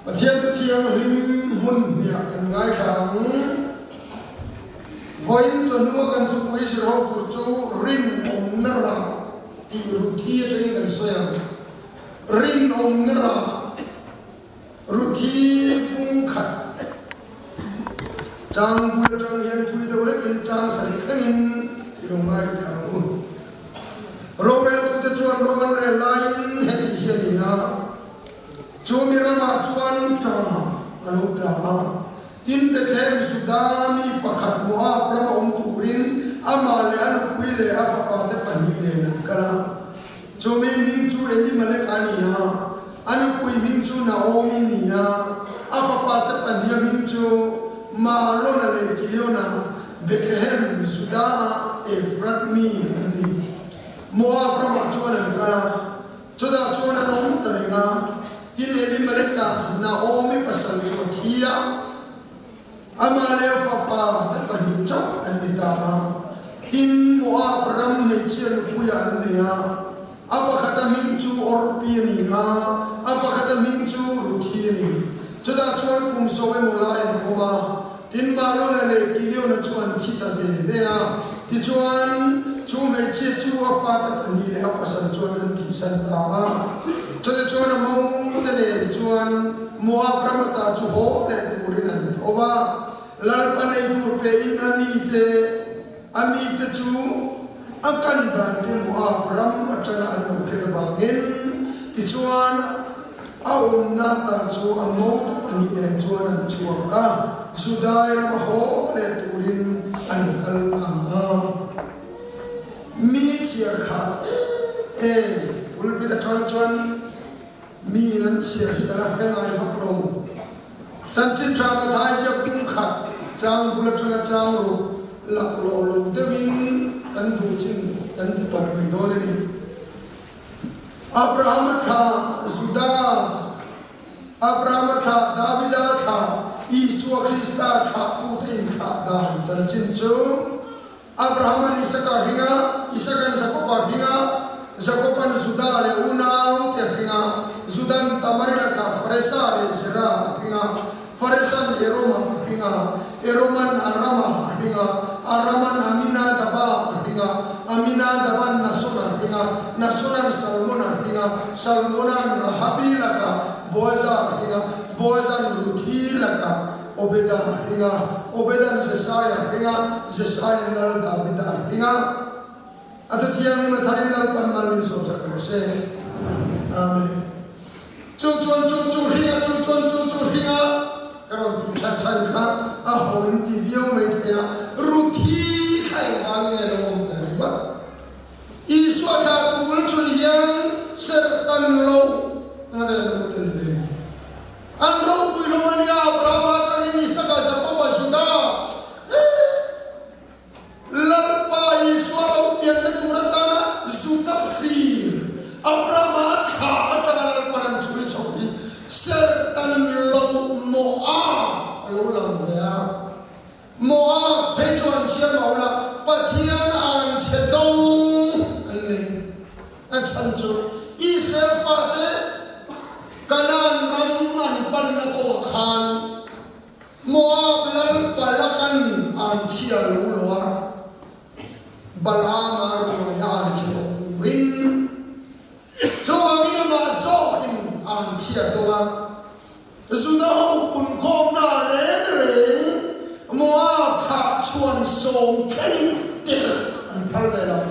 Thiang tu thiang lim mun bia kan ngai khang voin chonu kan tu pui sir ho pur chu rin om nara ti ru thi ateng kan soya rin om nara ru thi kung khat chang bul chang hian thui do le kan chang sai khangin ru ngai khang un robel tu te chuan roman le lain hei hiania Jumi rama chuan trama alo trama tin te khem sudami pakhat moha prama turin amale anu kuile afa te panile nan kala Jumi mingchu eli male kania anu kui mingchu na omi nia afa te pania mingchu malo na le kiliona bekhem suda efratmi ni moha prama chuan kala choda chuan nom taringa tin eli maleka Naomi pasal jothia amale papa tapani chak anita tin moa pram ne chian puya ania apa kata minchu orpi ni ha apa kata minchu ruthi ni choda chuan kum sowe molai koma tin malo le kilio na chuan thita de nea ti chuan chu me che chu apa tapani le pasal chuan an thi san ta choda chuan mo tele chuan moa pramata chu ho le turin an ova lalpanai tur pe in ani te chu akan dan te moa pram atana an ke bangin ti chuan au na ta chu amo ani en chuan an chuan ka sudai ma ho le turin an kal a mi chia kha ulbi da chuan mi nan chia hitara pengai hakro chanchin trama thai sia kum khat chang bulatanga chang ro lak lo lo devin tan du chin tan du tok mi dole ni Abraham tha Juda Abraham tha Davida tha Isua Krista tha tu tin tha da chanchin chu Abraham ni saka hinga isakan sakopa hinga Jacoban Juda le unau te hinga Judan tamarila ka Faresa le Zera hinga Faresan Eroma hinga Eroman Arama hinga Araman Amina daba hinga Amina daban Nasuna hinga Nasuna Salmona hinga Salmona Rahabila ka Boaza hinga Boazan Ruthila ka Obeda hinga Obedan Zesaya hinga Zesaya lal Davida hinga Atau tiang ni matharin lal panmalin so sakose amen chu hinga kalau chan kha a hoin ti view mai thaya ruthi khai hange rom ba iswa tha tu ul chu yang ser tan lo ngada tul le an ro pui lo man ya brahma kan ni saka sa pa suda lal pa iswa yang turatana suda fir abrahma kha atal param churi chori ser tan lo moa lo lam ya moa pe chuan chia maula pathian an chedong anni achan chu israel fa te kanan ram an pan na ko khan moa lal palakan an chia lo loa balama ro ya chu rin so ina ma so an chia doa Sudah pun kau nak reng Moab tak cuan song kening dia antar dalam.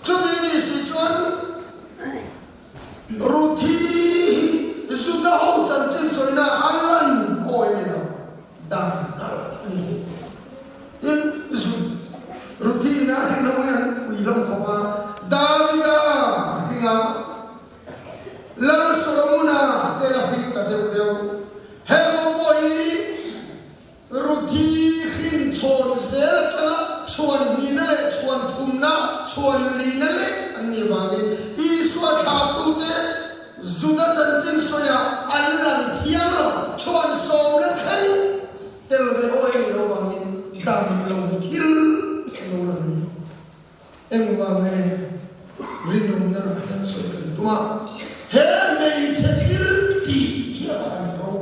Jadi ini si cuan ruti sudah janji soina alan oh ini dah dan ini ruti nak hendak yang wilam kapa Davida hingga lalu Solomona telah kita deu hello boy ruti hin chon zelka chon minale chon thumna chon linale anni wage iswa thapute zuda chanchin soya anlang thiang chon sowle khan telbe oi lo wangin dam lo thil lo lani engwa me rinom na ran so tuma he nei chetil ti ya ro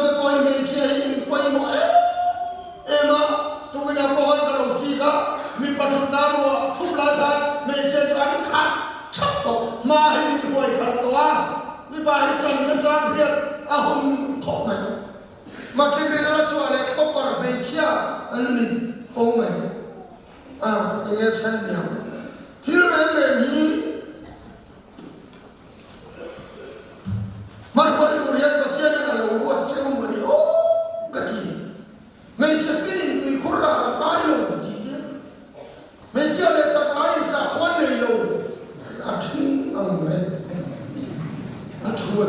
the boy may in boy Emma, to win a board of Chiga, me Patunaro, Tublada, may say I'm cut, Chato, my boy Katoa, me buy Chan here, a home cockman. Makina to a copper of Betia, and me foaming. Ah, yes, and now. Do you remember me? Marco Muriel Batiana and what ceremony? Oh, Gati. May se feeling to Kura, a kind of may tell that the kinds of one day low. A twin unread. A true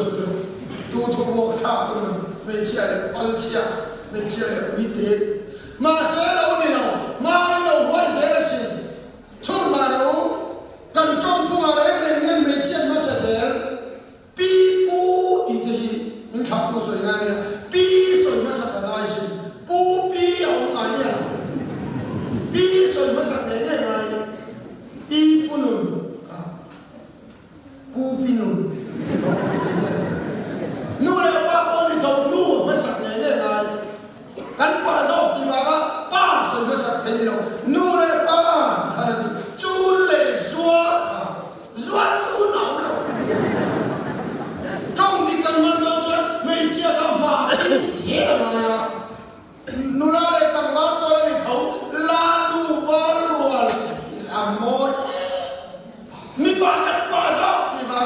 to walk out, may tell it, Altia, may tell it, we did. Marcelo, Mano, what's everything? Tomorrow, control to our and may tell Massacre. People did in Chapo Solana, peace of Massacre, Poopy on Anya, peace of Massacre, people, Poopy no. No, I don't know Massacre, and pass off the Baba, pass of Massacre, no, I Chule, Zwatu now. Trong thì cần vấn đề chuyện mình chia các bà đi xế mà nụ ra đây cần bác tôi đi thấu là đủ bó luôn làm môi mình bảo đặt bà dọc thì bà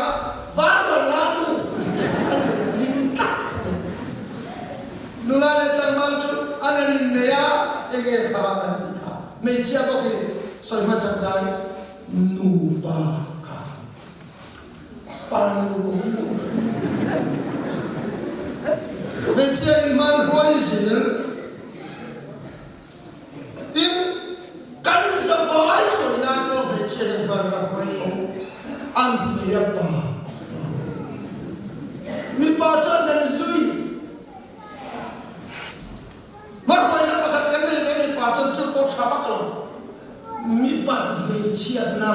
ván rồi là đủ linh chắc nụ ra đây cần bác chuyện anh ấy nhìn này á anh ấy bà cần đi thả mình chia có khi xoay mắt sẵn dài nụ bà cả bà nụ mình chơi man quay gì tin cắn sập vãi sợi nan nó mình chơi man quay không ăn bia bà mi ba chân là duy mất quay nó bắt cái này mi ba chân chưa có sao bắt rồi mi bạn mình chơi na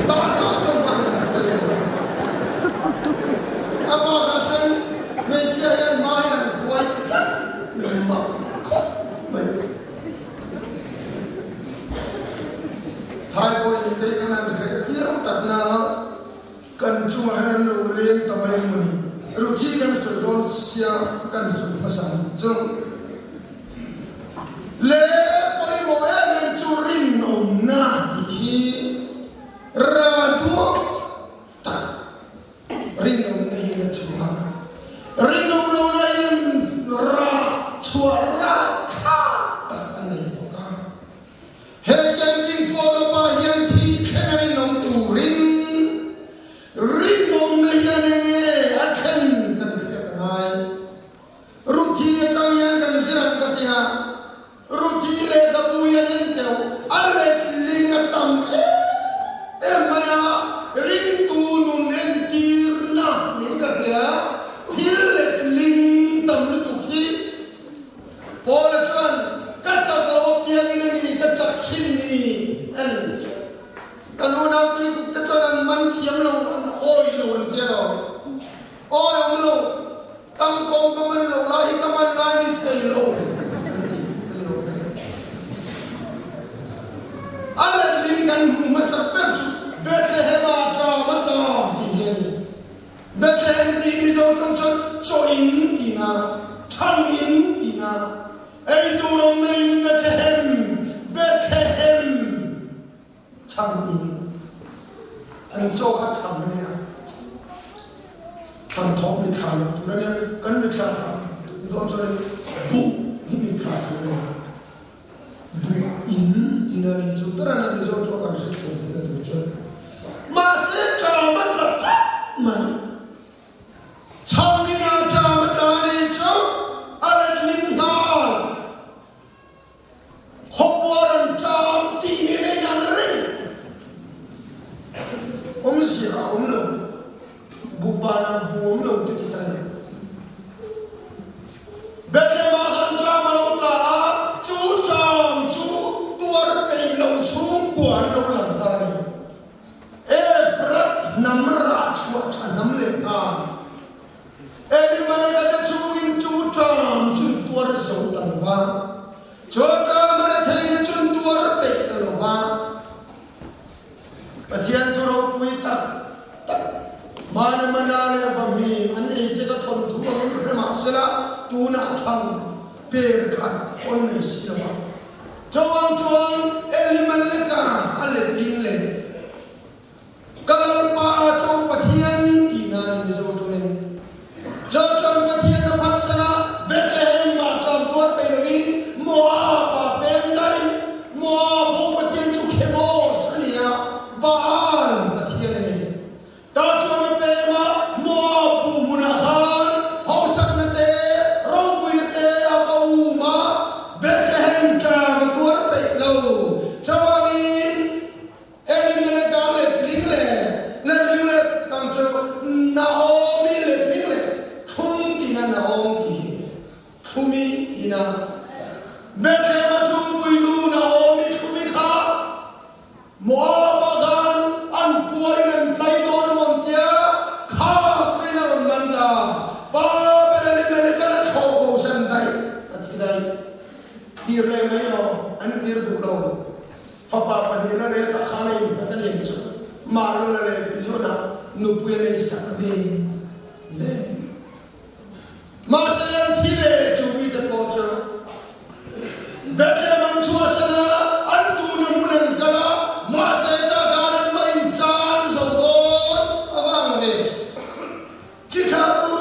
ba cho trong bạn à ba cái chân mình chơi mai quay mình mặc mình thay cô nhìn thấy cái này phải biết thật nào cần chua hay là nấu lên tầm ấy mình rồi khi cần sử dụng xia cần sử dụng sản dụng lễ quay mỗi em chú rin ông na thì ra đua ta rin ông này là chua rinum lo lain ra suara kata aneh boka hejan di follow by yang ti rinum turin rinum nyanenge akan terkenai ruti kang yang kan serang katia ruti le kabu yang enteu arek lingatam emaya rintu nun entirna ningar ya Hillet ling tam lutuki, Paul John, Katsak Lopian in Katsak Chimney, and Kanuna people and Mantiamlo and oil and yellow. Oil low, Tampon Common low, like a man line is low. Other Lincoln must have felt better have drama. Bethlehem di misalkan join tina, changin tina, turun main Bethlehem, changin, anjok changnya, chang top mikal, turunnya kan mikal, doang bu ini mikal, bu in tina ni juga nanti jauh harus jauh, masih drama letak, mah. Changina jamatani cho aladlindal hopwaran jam tinine janring sira umlo bubana buomlo tikitane bete makan drama lota chu jam chu tuar peilo chu kuan lo lantane efra namra chu namle ka Every man got a chewing two jam chun tuar so talwa chota mara thai chun tuar pe talwa pathian thoro puita mana manale vami ane te ka thon thu ang brahma sala tuna chang per khan on ne sila chawang chuang eliman leka ale din le kalpa chaw pathian tinan ni zo tuen Jauh pathian na paksana Bethlehem ba tam tuat pe nabi moa pa pendai moa bo pathian chu khemos ania baal pathian ni ta chuan pe ma moa pu munahan hausak na te rongui na te akau ma Bethlehem tam tuat pe lo chawangin elimin na galet lingle na lingle tam chu na omi le lingle na om ki khumi ina Bethlehem chung pui nu na om khumi kha moabagan an puarin an thai do na mon tia kha pe na manda ba be le me ka na kho ko san dai athidai tir le me yo an tir du lo fa pa pa ni la le ta khana ni ta le chu ma lo le ti na nu pu le sa be le Masalah tidak cumi terpocor. Bagaimana suasana antu namunan kala masalah kanan maincan sogon abang ni. Jika tu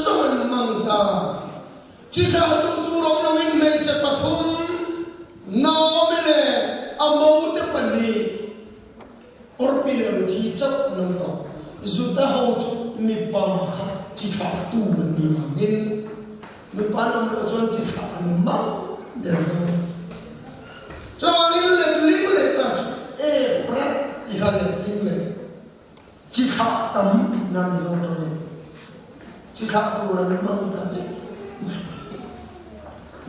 zong mangta, jika tu turun nawin meja patung, naomile amau tepani. Orpile hijab nonto, zuta hauju mipah. Jika tu menimangin lupanan lojon jika anmang dan coba lihat tak frat ihan lihat jika tampi nami zotor jika tu orang mangtapi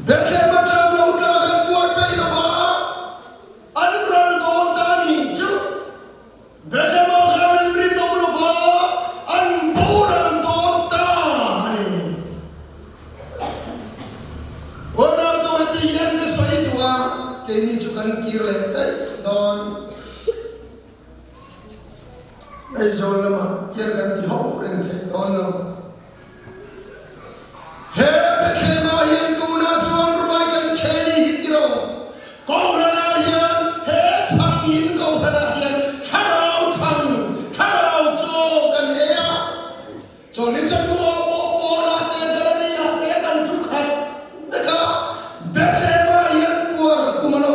bagaimana mengutakan kuat baiklah anran don tani cu bagaimana memberi nomor Kini cukan kira dai don dai zol lama kira kan di hau ren ke don no he bekema yen tuna chuan ruai kan kheli hitro ko rana yan he chang yin ko rana yan kharau cho kan he ya cho ni cha tu bo na te garani ya te kan chu khat deka bekema yen puar kumalo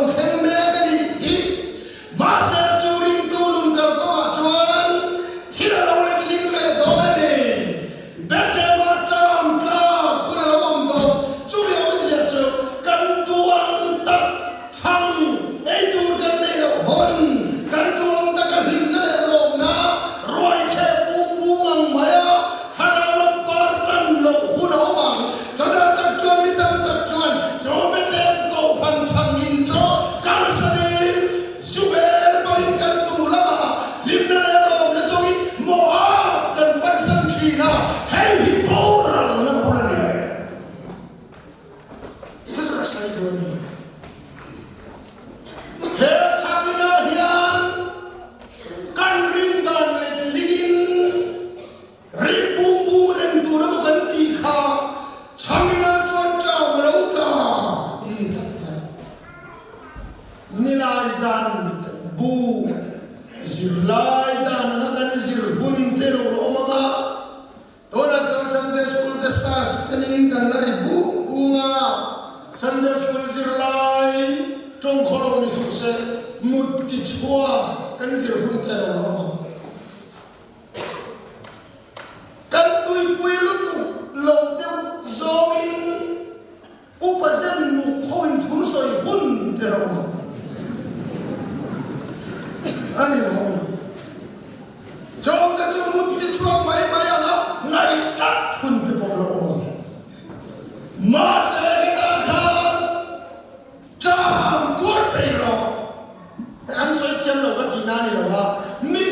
Ni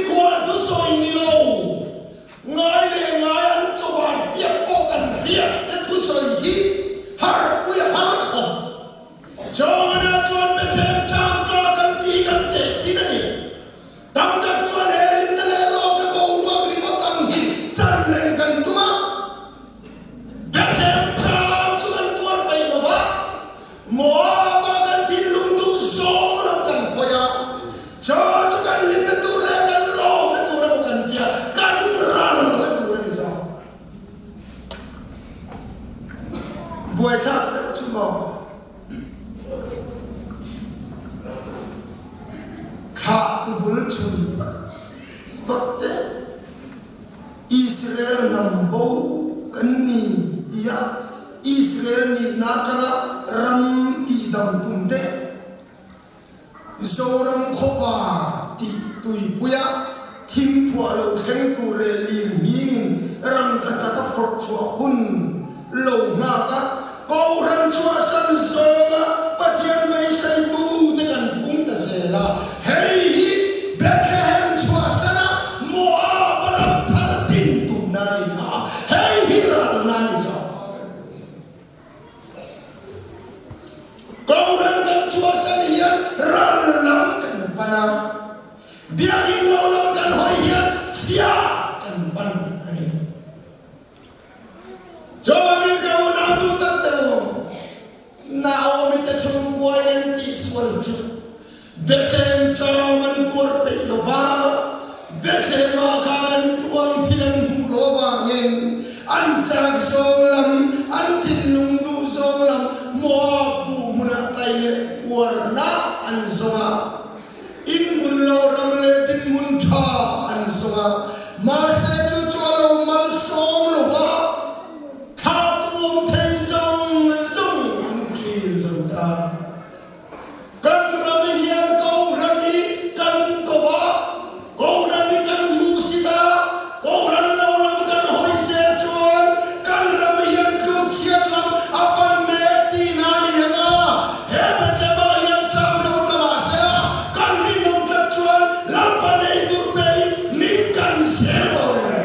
Israel nambo kanni iya Israel ni nakala ram ti dam tumte zoram khowa ti tui puya thim thua lo theng tu re lim min ram ka chaka phok chua hun lo na ka ko ram chua san soma pathian mai sai tu te kan pung ta se la hey Bethlehem chua sana Moab ram thar tin tu na ni ha hey hira na ni sa ko ram kan chua san ya ram lam kan pana biakin lo lam kan hoi ya sia kan pan ani coba ni kau na tu tak tahu Naomi ta chung kuai nan ti swal chu Bethlehem chaman tur pe lo va Bethlehem kan tuang thian lo ba ngin an chak solam an tin lung du solam mo bu muna tai le warna an zonga in mun lo ram le tin mun tha an zonga ma se chu chu lo mal som lo ba kha tum thei zong zong an ki zong ta kan ram hian ko rami kan to ba ko rami kan musita ko ram lo ram kan hoi se chuan kan ram hian kup chiat lam apan me ti na yanga he ba cha ba yang kam lo ta ma se kan ri no ta chuan lam pa nei tu pe min kan se bo le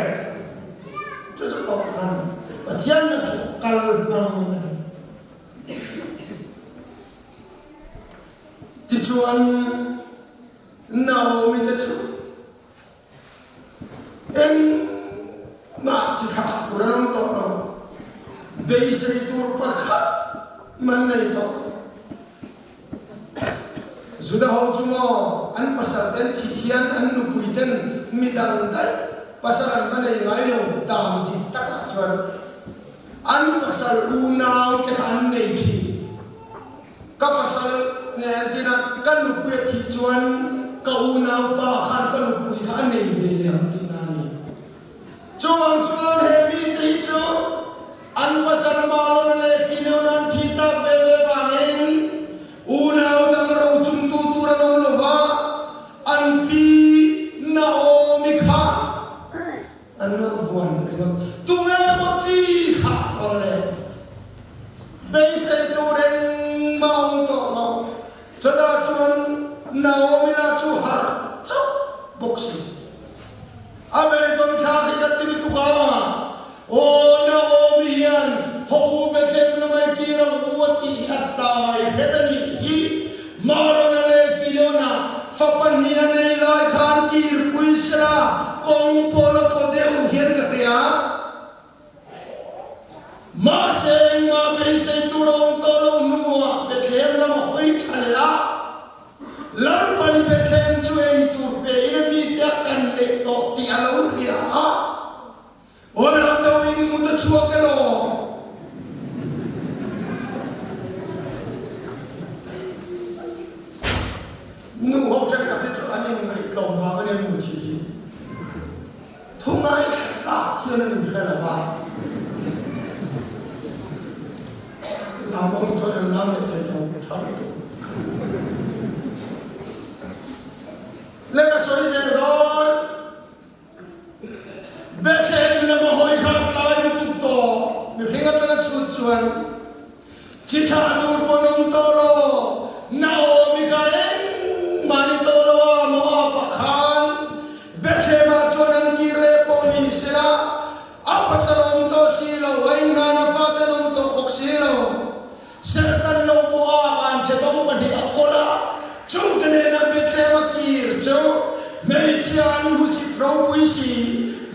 cho cho ko kan pathian na kal bang ti chuan Naomi ta chu en ma chi kha kuram to no dei sei tur pa kha man nei to zuda ho chumo an pasal den thi hian an nu puiten midang dai pasaran manei ngai no dam ti taka chuan an pasal unau te an nei thi ka pasal ne antina kan nu pui thi chuan ka unau pa khan ka nu pui kha nei ve le antina ni chuang chuan he mi ti chu an pasal ma lo ne ki no nan thi ta ve ve ba nen unau dang ro chung tu tu ra nom lo va an pi Naomi kha an no von tu me mo chi kha ko le be se tu ren maung to no chada chuan Naomi na chu har chu boxi abe ton kha ki da ti tu ka o Naomi yan ho be khem na mai ki ram buati atai pedani hi maro na le kilona fapan ni ne lai khan kir puisra kong polo ko deu hian ka priya ma seng ma be se tu rom to lo nuwa be khem na ma hoi thala lan pan be khem chu en tu pe ina mi ta kan le to ti alo ria ha ora to in mu ta chu ka lo nu ho cha ka pe chu an ni ngai tlom wa ka ne mu thi thungai ka hian na ni la ba la mong cho le la me te to tha to le ka soi se do Bethlehem na mo hoi kha kai tu to mi ringa na chu chuan chi tha tur ponom to lo Naomi ka en mani to lo mo pa khan Bethlehem a chuan ki re po ni sera apasalom to silo wain na na fa ta nom to oksilo sertan lo mo apan che dong pa ni akola chung ne na Bethlehem kir cho mei chian musik ro puisi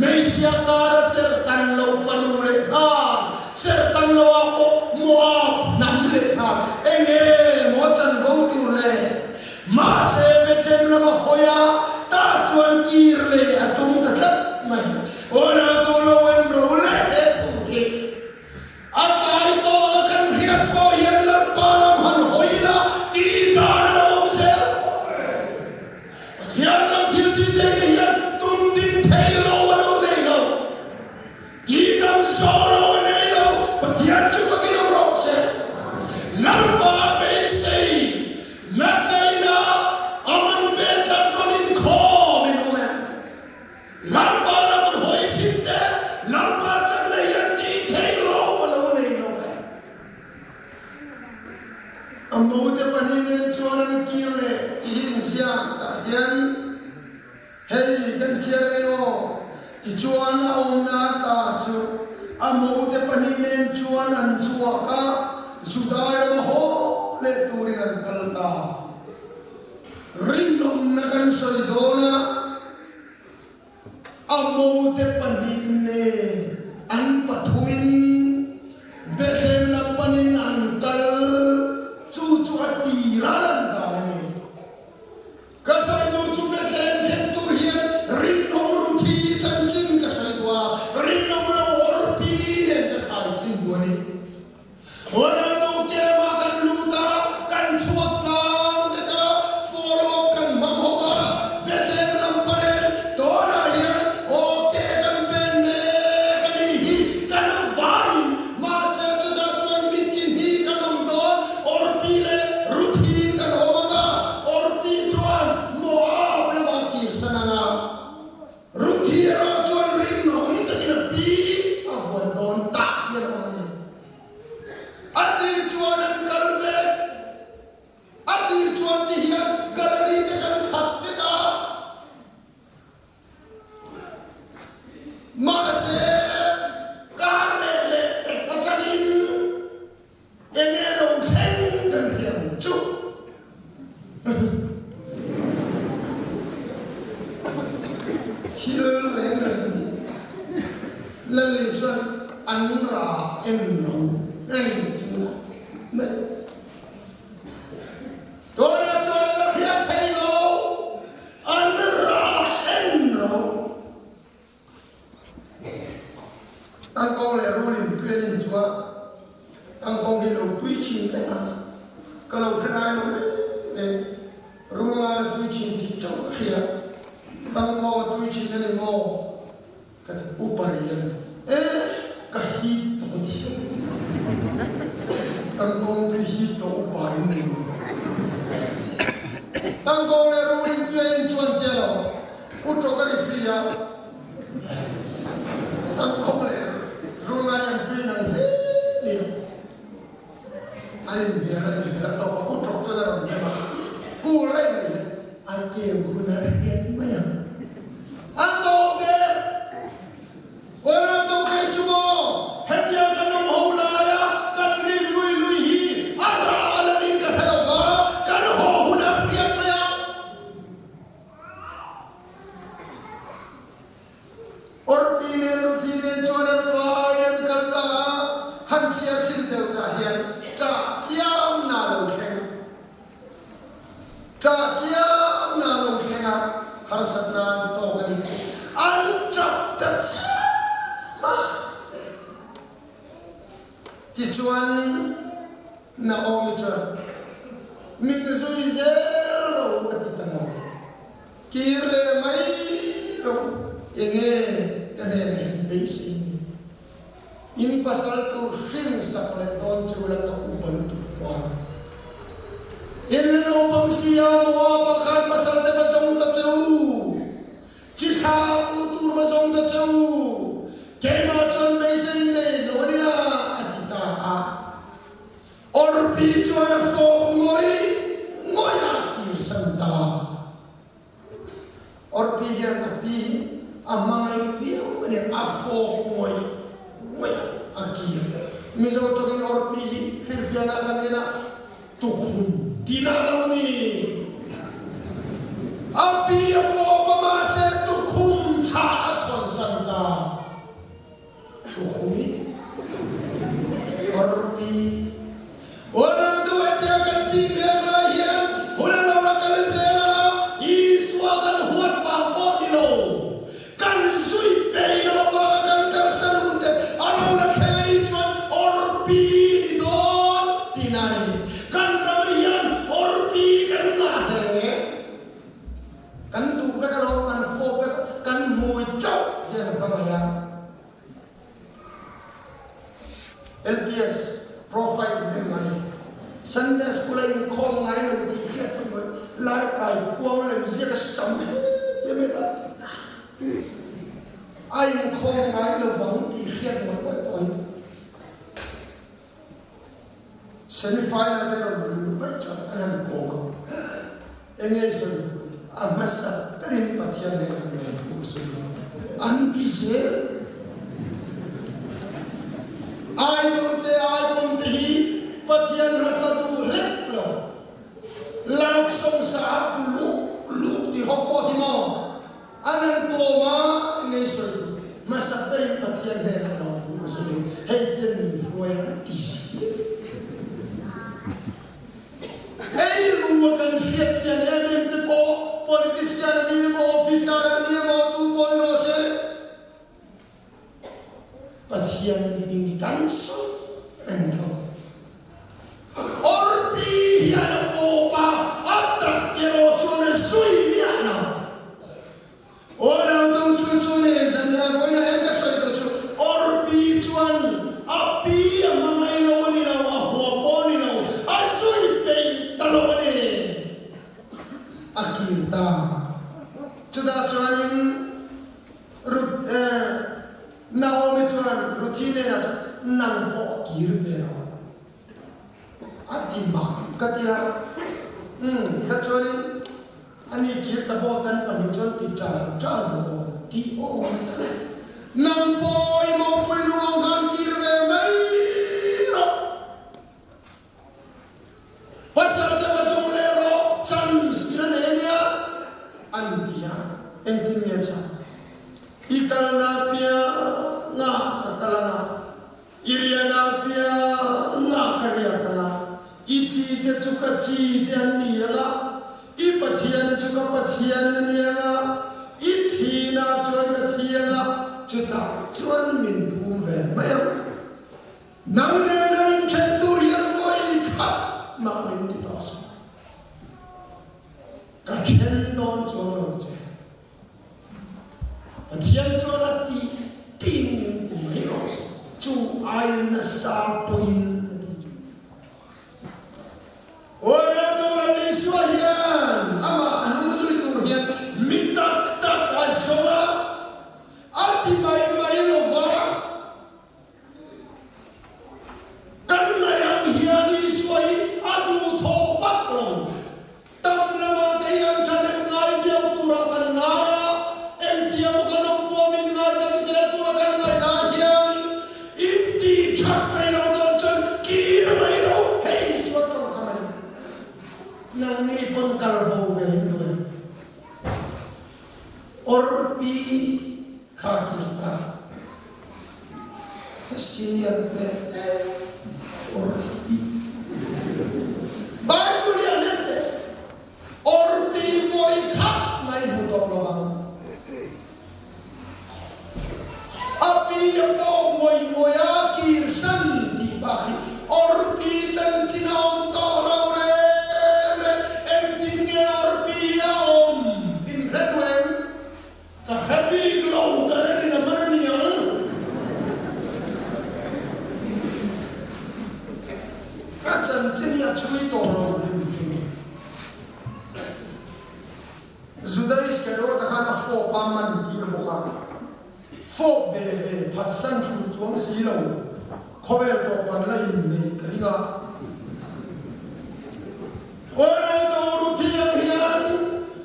mei chia kara sertan lo fanure ha sertan lo ako mo nam le ha enge mo chan go tu le ma se Bethlehem na ma hoya ta chuan kir le atung ta that mai ona to lo en ro le tu ki akai to kan riat ko yan la palam han hoila ti da lo se yan nam thil ti de yan tun din thei lo lo le lo lama chan le yan ti thei lo lo nei lo hai amo te panine chuan ki le hin sia ta yan hei kan chia le o ti chuan om na ta chu amo te panine chuan an chua ka sudar ho le turin an kalta ringom na kan soidona amo te panine an pathumin bethem la panin an kal chu chu atira lan da ni kasai no chu bethem then tu hian ringom ruthi chan ching ka saidwa ringom la orpi le ka khai thin duani ora no ke ma kan luta kan chuak ka ka follow kan mam hoga bethem lam pare to na hian o ke kan ben ne kan hi kan vai ma se chu da chuan mi chin hi kan om don orpi le ruthi kan hoga orpi chuan mo ab le ma ki sananga ruthi ra chuan ring nom ta ki pi a bon don ta ya no ni ati chuan an kalve ati chuan ti hian gallery te kan khat te ka ma se ka le le te khatin enge long khen kan hian chu hil le ni la le suan an ra en ro en tin me tora chuan la khia thei lo an ra en ro ang kong le ro lim tuen chua ang kong hi lo tui chin te na ka lo thai lo le ru ma la tui chin ti chau khia ang kong tui chin ne mo ka uparian ka hi to di ang kong tui hi to bai ne mo ang kong le ro lim tuen chuan te lo u to ka ri fria ang kong le ru ma la tui na le ni ani biar to pa u to cho na ro ne ma ku le ni an ke bu na ri ma ya an to ke ora to ke chumo hetia kan mo hula ya kan ri lui lui hi ara ala ning ka phelo ka kan ho huna ri ma ya or pine lu pine chona pa yan karta han sia sin de ka hian ta chiam na lo khen ta chiam na lo khen har satna to ga ni an chap ta ma ti chuan na om cha mi de sui zero atitana kirle mai ro enge kane be si in pasal tu shin sakle don chula to uban tu to in no pam sia mo pa khan pasal te basong ta chu chi tha tu tu basong ta chu ke ma chon be sin ne lo dia atita a or pi chuan fo ngoi ngoi a ki santa or pi ya na pi amai piu ne a fo ngoi ngoi a ki mi zo to kin or pi hirfiana kanina tu tina lo ni api a fo pa ma se tu khum cha a chon santa tu khumi or pi ora tu atia kan ti be la hian hola la la kan se la iswa kan huat pa po ni lo kan sui pe lo ba kan kan sarun te alo la khai chuan or pi don tinai kan ramian or pi kan na he kan tu ka lo kan fo kan mui chau ya ba ma ya LPS profile de mai Sunday school in kong ngai lo di hiat tu lai kai puang le mesti ka sam ye me ta ai khom ngai lo vang ti khiat mo poi semi-final there will be a and go. Engagement, a master, very material, and this year, I don't think I can be, but young Rasadu Leplo, love some sa to look the Hopotimo, and then Toma, engagement, master, very material, to hating royalties. Any rule can get an end to politician, name officer, name or two boys. But here being the council and or be here for after the Suimiana. Or to Suzunes and I'm going to end the cycle or be to one up be among my own in our I saw it. Akinta Chuda Chuanin Naomi Chuan Rutina Nambo Kirvero Atima Katia Kachuanin Ani Kir the Botan Panujan Tita Javo T.O. Nambo Imo Kirve Pasal there was only sons in an area, Antia, and Tinyata. Ikalana, na Kakalana, Iriana Pia, na Kariakala, Iti the Chukati and Niala, Ipatian Chukapatian Niala, Itina Chukatiana, Chuta, Chuan Min Pume, Maya. Now then, Chanturian boy. Mamin titos. Kachen don chono che. Patian chona ti tin umeros. Chu ay nasa poin. Ora to aliswa yan. Ama ano gusto ito yan? Mitak tak asoa. Ati bay lova. Karena yang hian iswai. Adu thopak lo, tamlawa tiang cakap ngai dia turakan naya, dia bukan orang min ngai tapi saya turakan ngai kajian, inti capai lo macam kira lo, hei suatu orang nang ni pun kalbu begitu, orbi kakita, kesinian orbi. Baik tu dia nanti, or pivoy kap naik budak lawang. Api ya fog moya kirsan di baki, or pi cina om tolore, emptinya or pi ya om in redwem, kahati glow kerana ni mana ni yang. Macam jenis curi tolong begini. Sudah iskero dah ada four paman di rumah. Four bebe pasang cuci silau. Kau itu pandai ni keringa. Orang tu rutian hian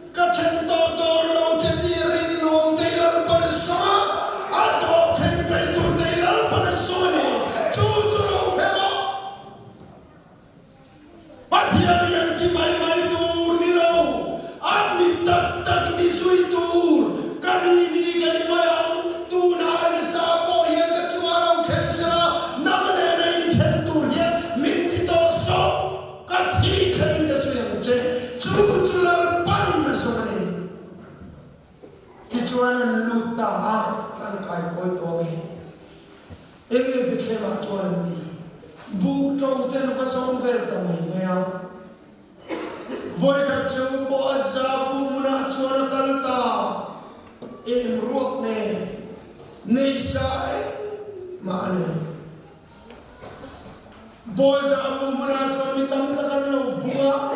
kacento doro cedirin nom tegal pada sana atau tempetur tegal pada sana. Cuci Patian yang dimai tur ni lo, abdi tak disui tur, kali ini kali bayang tunai sapo yang kecuali kensa, nama nering kentur yang minti torso, kati kali disui yang je, cuculan pan mesone, kecuali luta kan kai koi toge, ini bicara cuan di. Buk trâu tên phát sóng về tầm hình nghèo với các chú bỏ ra bù mù nạ chua nạ cân ta em ruột nè nê sai mà nè bỏ ra bù mù nạ chua mi tâm ta cân lâu bunga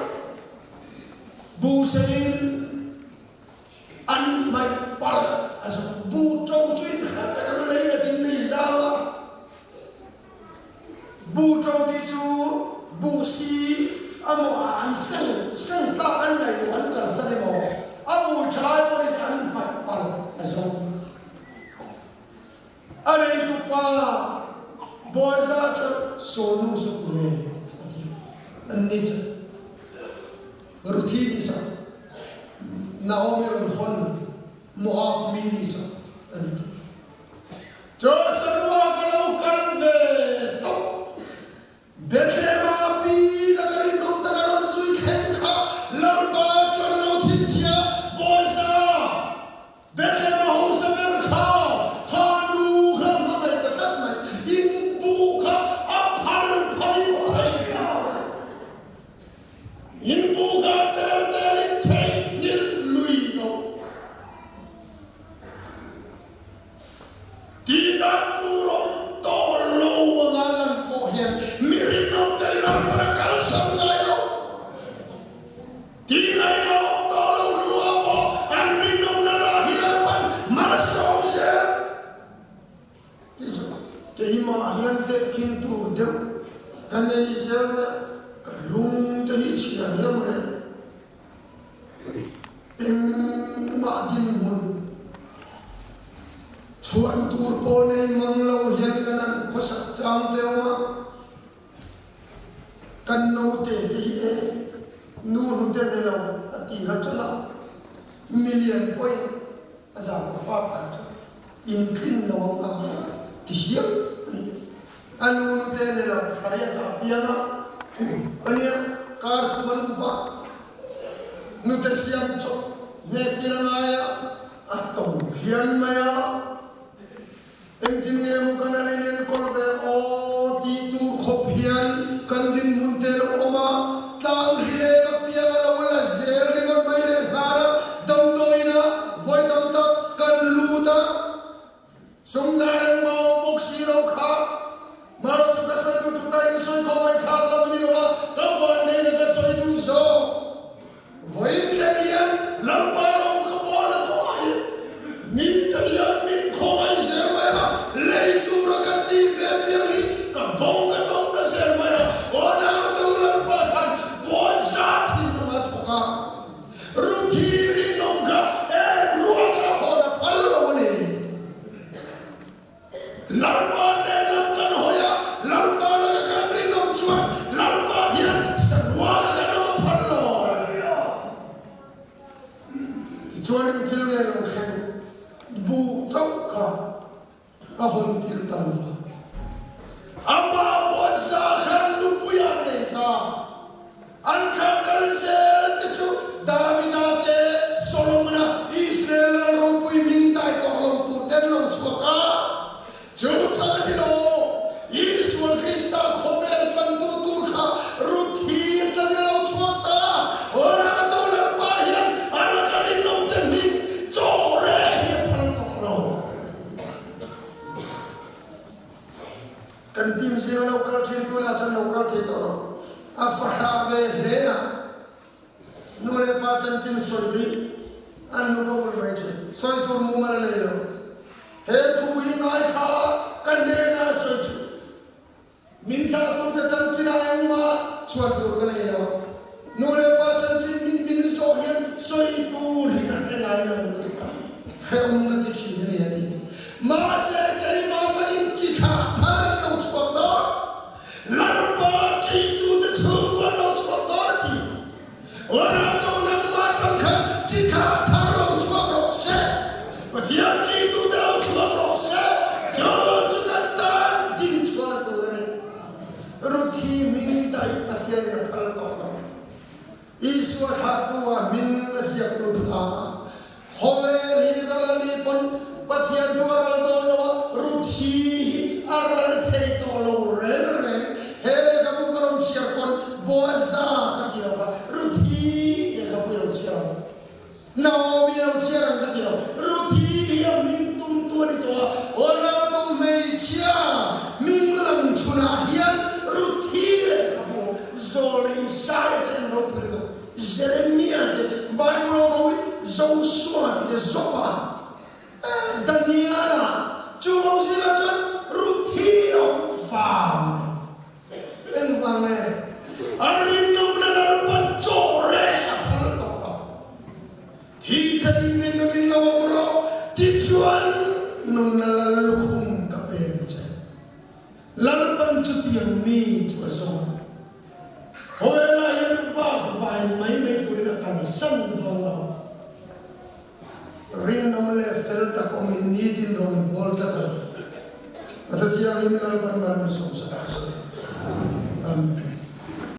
bù sinh ăn mày bật bù trâu chuyên zong are tu pa boza cha sonu sukule anni cha ruthi ni sa Naomi ron hon Moab mi ni sa anni jo sarwa kalau karne to Bethlehem pi lagarin dum tagaron sui khenka lamba chorno chinchia boza Bethlehem hom samer kha khanu kha mai takat mai in bu kha aphal phali thai in bu kha tel tel thai nil lui no ti da tu ro to lo ngalan ko hian mirino te la para kal sam ngai no ti ngai no to lo ruwa po an rino na ra hilapan mara som se ke hima hian te kin tu de kanei sem ka lung te hi chia ne mo re em ma din mun chuan tur po nei mang lo hian kanan khosak chang te ma kan no te hi e nu nu te ne lo ati ha chala million point azam pa pa cha in kin lo ma ti hiya anu nu te ne lo faria ta piana ania kar thuan pa nu te siam cho ne kiranaya ato hian maya engtin ne mo kanane ne kolbe o ti tu khophian kandin muntel oma tang rile ka pia la wala zer ni gon mai le hara dam doina voi dam ta kan luta sungdaran mo boksi ro kha maro chu ka sai tu ka in soi ko mai kha la ni lo ka wan ne ne ka soi tu so voi kemian lamba ro ka bol ko ai ni ta ya ni ko mai se mai ha le tu ro ka ti be be ni ka dong ka se mai ona tu lamba kan bo sa tin ma thoka ruthi ri nongka e ruwa ka ho da phal lo ni lamba ne lam kan hoya lamba la ka ri nom chuan lamba hian sarwa ka no phal lo chuan thil ne lo khen bu chau ka a hon til tan va ama boza khan nu puya ne ta an kha kal sel te chu davida te solomona israel ro pui min dai to lo tu ten lo chu ka chu cha ni lo Yesu Krista khover kan tu tu kha ruthi tan lo chu ta ona to la pa hian ana karin nom te mi chore hi phan to lo kan tim zero lo kal thil tu la chan lo kal thil to a fahra ve hrea nu le pa chan tin soi di an nu ko mai che soi tu mu ma le lo he tu hi ngai kha kan ne na soi chu min tha tu ta chan chin ai ma chuan tu ka nei lo nu le pa chan chin min so hian soi tu hi kan ne lai lo tu ka he ga ti chi ne ya ti ma se kai ma pa in chi kha tha lo chu da lamba chi tu de chu ko lo chu da ti ona to na ma tham kha chi kha tha lo chu ro se pa ti a chi tu de lo chu ro se cho chu ka ta din chu to ne ruthi min dai a ti ne phal to Iswa kha tu a min ka sia lu ta hole li ral li pon pathia dual do lo ruthi aral the to lo re re he ka bu karom sia kon boza ka ki lo ruthi e ka bu lo sia Naomi lo sia ran ka ki lo ruthi ya min tum tu ni to ona to mei chia min lam chuna hian ruthi le ka bu zole isai ten lo ku lo Jeremia de Bible mo Joshua de Zoba Daniela chu hong si la chan ruthi ông phàm en vang ne arin nom na la pan chore apal to thi khadim ne min no ro ti lampan chutiang mi chua song hoela yan va vai mai tu na kan san don lo rin nam le fel ta ko min ni din ro bol ta ta ata tiang in nal ban man som sa